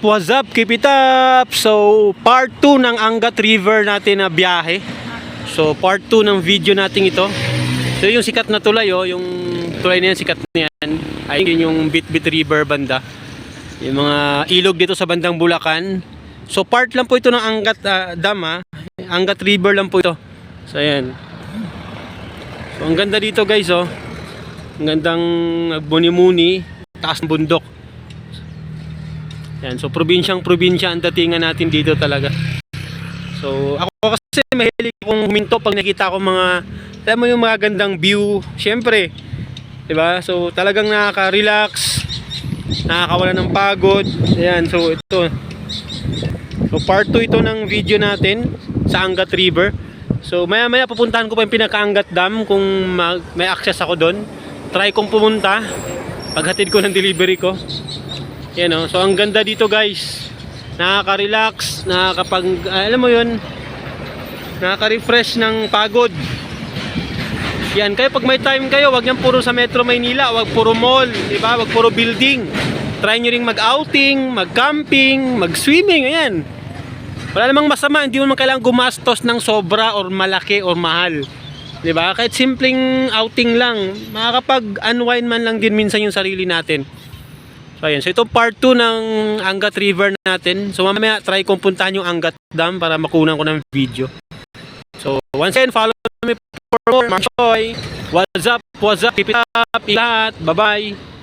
What's up? Keep it up! So, part 2 ng Angat River natin na biyahe. So, part 2 ng video natin ito. So, yung sikat na tulay, oh, yung tulay na yan, sikat na yan. Ay, yun yung Bitbit River banda. Yung mga ilog dito sa bandang Bulacan. So, part lang po ito ng Angat Dam, ha? Angat River lang po ito. So, ayan. So, ang ganda dito, guys, oh. Ang gandang buni-muni, taas ng bundok. Yan, so probinsya ang datingan natin dito talaga. So ako kasi mahilig akong huminto pag nakita ko mga, alam mo yung mga gandang view, syempre, 'di ba? So talagang nakaka-relax, nakakawala ng pagod. Ayan, so ito. So part 2 ito ng video natin sa Angat River. So maya-maya pupuntahan ko pa yung pinaka-Angat Dam kung may access ako doon. Try kong pumunta paghatid ko ng delivery ko. Yan, oh. So ang ganda dito, guys. Nakaka-relax, alam mo 'yun. Nakaka-refresh ng pagod. Yan, kayo pag may time kayo, wag niyan puro sa Metro Maynila, wag puro mall, 'di ba? Wag puro building. Try niyo ring mag-outing, mag-camping, mag-swimming, ayan. Wala namang masama, hindi mo man kailangang gumastos ng sobra or malaki or mahal. 'Di ba? Kahit simpleng outing lang, makakapag-unwind man lang din minsan yung sarili natin. So ayan, so ito part 2 ng Angat River natin. So mamaya try kong puntahan yung Angat Dam para makunan ko ng video. So once again, follow me for more. Marchoy. What's up? Keep it up. Lahat. Bye-bye.